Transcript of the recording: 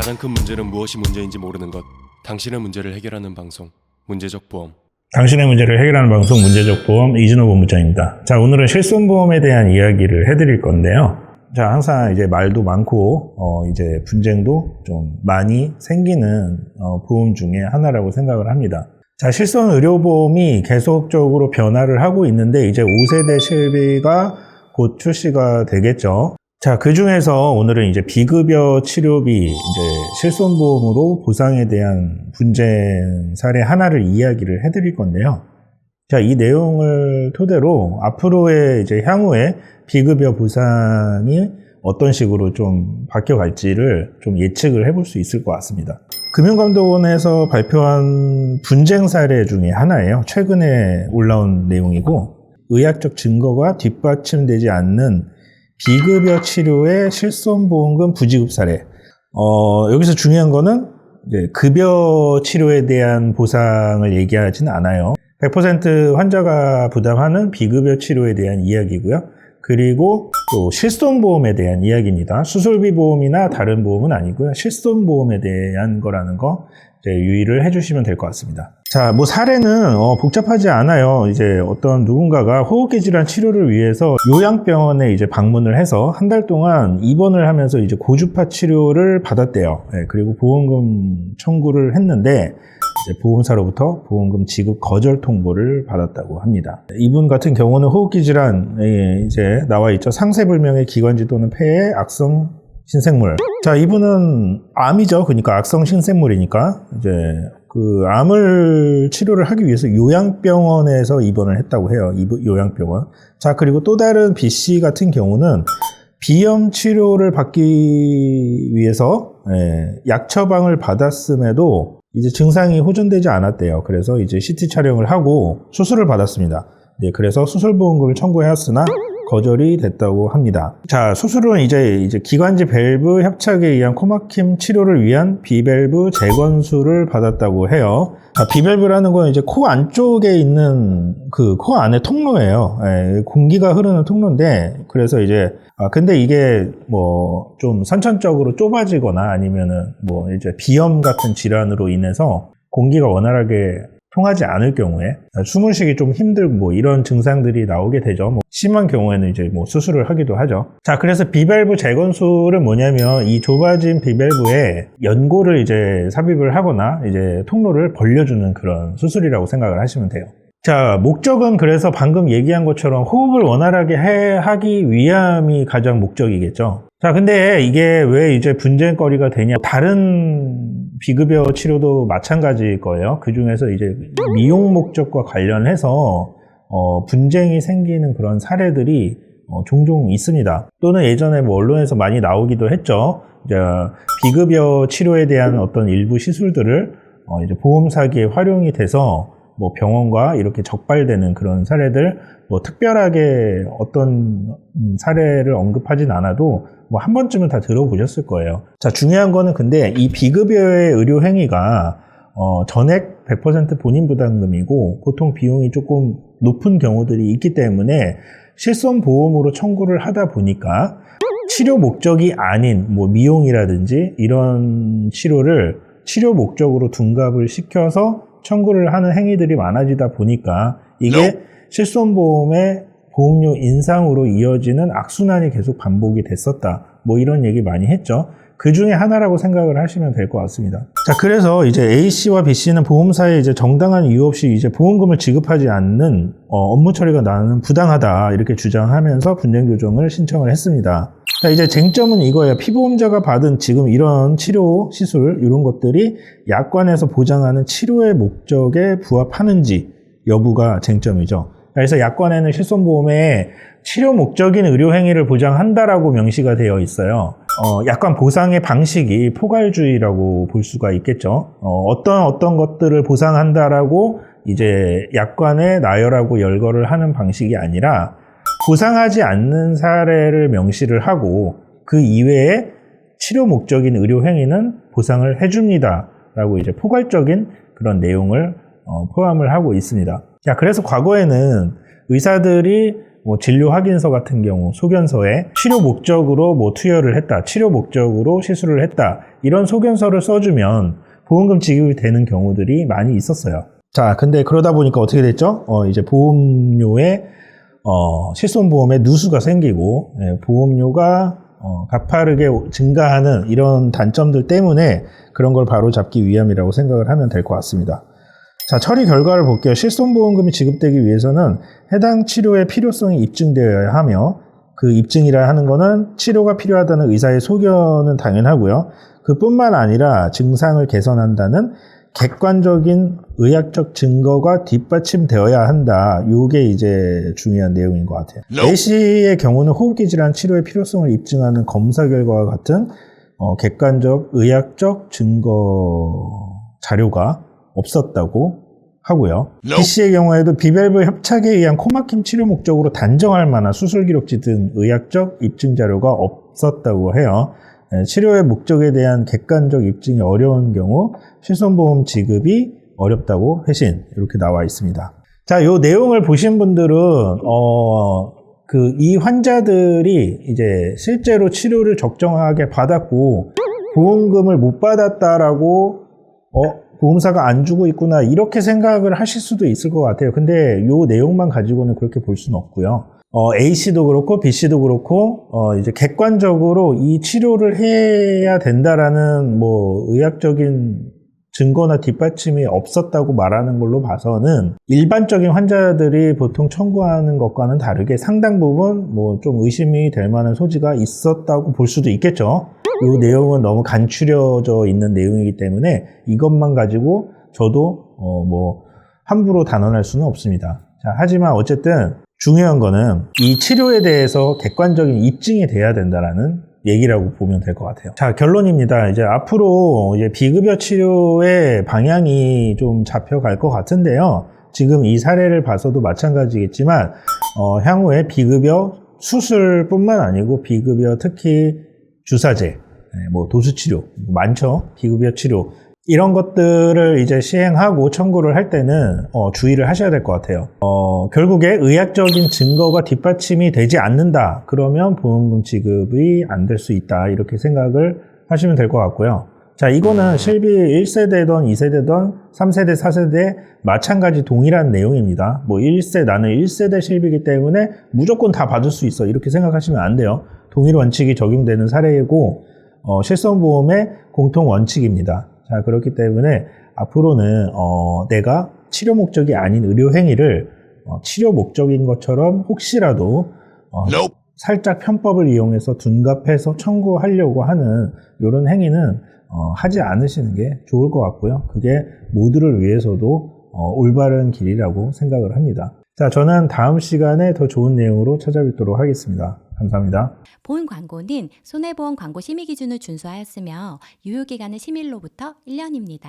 가장 큰 문제는 무엇이 문제인지 모르는 것. 당신의 문제를 해결하는 방송, 문제적 보험. 당신의 문제를 해결하는 방송, 문제적 보험, 이진호 보험부장입니다. 자, 오늘은 실손보험에 대한 이야기를 해드릴 건데요. 자, 항상 이제 말도 많고, 이제 분쟁도 좀 많이 생기는, 보험 중에 하나라고 생각을 합니다. 자, 실손 의료보험이 계속적으로 변화를 하고 있는데, 이제 5세대 실비가 곧 출시가 되겠죠. 자, 그 중에서 오늘은 이제 비급여 치료비, 이제 실손보험으로 보상에 대한 분쟁 사례 하나를 이야기를 해드릴 건데요. 자, 이 내용을 토대로 앞으로의 이제 향후에 비급여 보상이 어떤 식으로 좀 바뀌어갈지를 좀 예측을 해볼 수 있을 것 같습니다. 금융감독원에서 발표한 분쟁 사례 중에 하나예요. 최근에 올라온 내용이고, 의학적 증거가 뒷받침되지 않는 비급여 치료의 실손보험금 부지급 사례. 여기서 중요한 거는 이제 급여 치료에 대한 보상을 얘기하지는 않아요. 100% 환자가 부담하는 비급여 치료에 대한 이야기고요. 그리고 또 실손보험에 대한 이야기입니다. 수술비 보험이나 다른 보험은 아니고요. 실손보험에 대한 거라는 거 이제 유의를 해주시면 될 것 같습니다. 자, 뭐 사례는 복잡하지 않아요. 이제 어떤 누군가가 호흡기 질환 치료를 위해서 요양병원에 이제 방문을 해서 한 달 동안 입원을 하면서 이제 고주파 치료를 받았대요. 네, 그리고 보험금 청구를 했는데 이제 보험사로부터 보험금 지급 거절 통보를 받았다고 합니다. 이분 같은 경우는 호흡기 질환에 이제 나와 있죠. 상세불명의 기관지 또는 폐의 악성 신생물. 자, 이분은 암이죠. 그러니까 악성 신생물이니까 이제 그 암을 치료를 하기 위해서 요양병원에서 입원을 했다고 해요. 요양병원. 자, 그리고 또 다른 B씨 같은 경우는 비염 치료를 받기 위해서 약 처방을 받았음에도 이제 증상이 호전되지 않았대요. 그래서 이제 CT 촬영을 하고 수술을 받았습니다. 네, 그래서 수술보험금을 청구하였으나 거절이 됐다고 합니다. 자, 수술은 이제 기관지 밸브 협착에 의한 코막힘 치료를 위한 비밸브 재건수를 받았다고 해요. 자, 비밸브라는 건 이제 코 안쪽에 있는 그 코 안의 통로예요. 공기가 흐르는 통로인데, 그래서 이제 근데 이게 뭐 좀 선천적으로 좁아지거나 아니면은 뭐 이제 비염 같은 질환으로 인해서 공기가 원활하게 통하지 않을 경우에 숨을 쉬기 좀 힘들고 뭐 이런 증상들이 나오게 되죠. 뭐 심한 경우에는 이제 뭐 수술을 하기도 하죠. 자, 그래서 비밸브 재건술은 뭐냐면 이 좁아진 비밸브에 연고를 이제 삽입을 하거나 이제 통로를 벌려주는 그런 수술이라고 생각을 하시면 돼요. 자, 목적은 그래서 방금 얘기한 것처럼 호흡을 원활하게 하기 위함이 가장 목적이겠죠. 자, 근데 이게 왜 이제 분쟁거리가 되냐. 다른 비급여 치료도 마찬가지일 거예요. 그 중에서 이제 미용 목적과 관련해서 분쟁이 생기는 그런 사례들이 종종 있습니다. 또는 예전에 뭐 언론에서 많이 나오기도 했죠. 이제 비급여 치료에 대한 어떤 일부 시술들을 이제 보험 사기에 활용이 돼서 뭐 병원과 이렇게 적발되는 그런 사례들, 뭐 특별하게 어떤 사례를 언급하진 않아도 뭐 한 번쯤은 다 들어보셨을 거예요. 자, 중요한 거는 근데 이 비급여의 의료 행위가 전액 100% 본인 부담금이고 보통 비용이 조금 높은 경우들이 있기 때문에 실손보험으로 청구를 하다 보니까 치료 목적이 아닌 뭐 미용이라든지 이런 치료를 치료 목적으로 둔갑을 시켜서 청구를 하는 행위들이 많아지다 보니까 이게 실손보험의 보험료 인상으로 이어지는 악순환이 계속 반복이 됐었다. 뭐 이런 얘기 많이 했죠. 그 중에 하나라고 생각을 하시면 될 것 같습니다. 자, 그래서 이제 A씨와 B씨는 보험사에 이제 정당한 이유 없이 이제 보험금을 지급하지 않는 업무 처리가 나는 부당하다 이렇게 주장하면서 분쟁 조정을 신청을 했습니다. 자, 이제 쟁점은 이거예요. 피보험자가 받은 지금 이런 치료, 시술 이런 것들이 약관에서 보장하는 치료의 목적에 부합하는지 여부가 쟁점이죠. 그래서 약관에는 실손보험에 치료 목적인 의료행위를 보장한다라고 명시가 되어 있어요. 약관 보상의 방식이 포괄주의라고 볼 수가 있겠죠. 어떤 것들을 보상한다라고 이제 약관에 나열하고 열거를 하는 방식이 아니라 보상하지 않는 사례를 명시를 하고 그 이외에 치료 목적인 의료행위는 보상을 해줍니다. 라고 이제 포괄적인 그런 내용을 포함을 하고 있습니다. 자, 그래서 과거에는 의사들이 뭐 진료 확인서 같은 경우 소견서에 치료 목적으로 뭐 투여를 했다, 치료 목적으로 시술을 했다, 이런 소견서를 써주면 보험금 지급이 되는 경우들이 많이 있었어요. 자, 근데 그러다 보니까 어떻게 됐죠? 이제 보험료에 실손보험에 누수가 생기고, 보험료가 가파르게 증가하는 이런 단점들 때문에 그런 걸 바로 잡기 위함이라고 생각을 하면 될 것 같습니다. 자, 처리 결과를 볼게요. 실손보험금이 지급되기 위해서는 해당 치료의 필요성이 입증되어야 하며, 그 입증이라 하는 거는 치료가 필요하다는 의사의 소견은 당연하고요. 그뿐만 아니라 증상을 개선한다는 객관적인 의학적 증거가 뒷받침되어야 한다. 이게 이제 중요한 내용인 것 같아요. A씨의 경우는 호흡기 질환 치료의 필요성을 입증하는 검사 결과와 같은 객관적 의학적 증거 자료가 없었다고 하고요. B씨의 경우에도 비밸브 협착에 의한 코막힘 치료 목적으로 단정할 만한 수술 기록지 등 의학적 입증 자료가 없었다고 해요. 치료의 목적에 대한 객관적 입증이 어려운 경우 실손보험 지급이 어렵다고 회신 이렇게 나와 있습니다. 자, 요 내용을 보신 분들은 이 환자들이 이제 실제로 치료를 적정하게 받았고 보험금을 못 받았다라고 보험사가 안 주고 있구나 이렇게 생각을 하실 수도 있을 것 같아요. 근데 요 내용만 가지고는 그렇게 볼 수는 없고요. A씨도 그렇고 B씨도 그렇고 이제 객관적으로 이 치료를 해야 된다라는 뭐 의학적인 증거나 뒷받침이 없었다고 말하는 걸로 봐서는 일반적인 환자들이 보통 청구하는 것과는 다르게 상당 부분 뭐 좀 의심이 될 만한 소지가 있었다고 볼 수도 있겠죠. 이 내용은 너무 간추려져 있는 내용이기 때문에 이것만 가지고 저도 뭐 함부로 단언할 수는 없습니다. 자, 하지만 어쨌든 중요한 거는 이 치료에 대해서 객관적인 입증이 돼야 된다라는 얘기라고 보면 될 것 같아요. 자, 결론입니다. 이제 앞으로 이제 비급여 치료의 방향이 좀 잡혀갈 것 같은데요. 지금 이 사례를 봐서도 마찬가지겠지만 향후에 비급여 수술뿐만 아니고 비급여 특히 주사제, 뭐 도수치료 많죠. 비급여 치료 이런 것들을 이제 시행하고 청구를 할 때는 주의를 하셔야 될 것 같아요. 결국에 의학적인 증거가 뒷받침이 되지 않는다. 그러면 보험금 지급이 안 될 수 있다. 이렇게 생각을 하시면 될 것 같고요. 자, 이거는 실비 1세대든 2세대든 3세대, 4세대 마찬가지 동일한 내용입니다. 뭐 나는 1세대 실비이기 때문에 무조건 다 받을 수 있어. 이렇게 생각하시면 안 돼요. 동일 원칙이 적용되는 사례이고 실손보험의 공통 원칙입니다. 자, 그렇기 때문에 앞으로는 내가 치료 목적이 아닌 의료 행위를 치료 목적인 것처럼 혹시라도 살짝 편법을 이용해서 둔갑해서 청구하려고 하는 이런 행위는 하지 않으시는 게 좋을 것 같고요. 그게 모두를 위해서도 올바른 길이라고 생각을 합니다. 자, 저는 다음 시간에 더 좋은 내용으로 찾아뵙도록 하겠습니다. 감사합니다. 본 광고는 손해보험 광고 심의 기준을 준수하였으며 유효기간은 심의일로부터 1년입니다.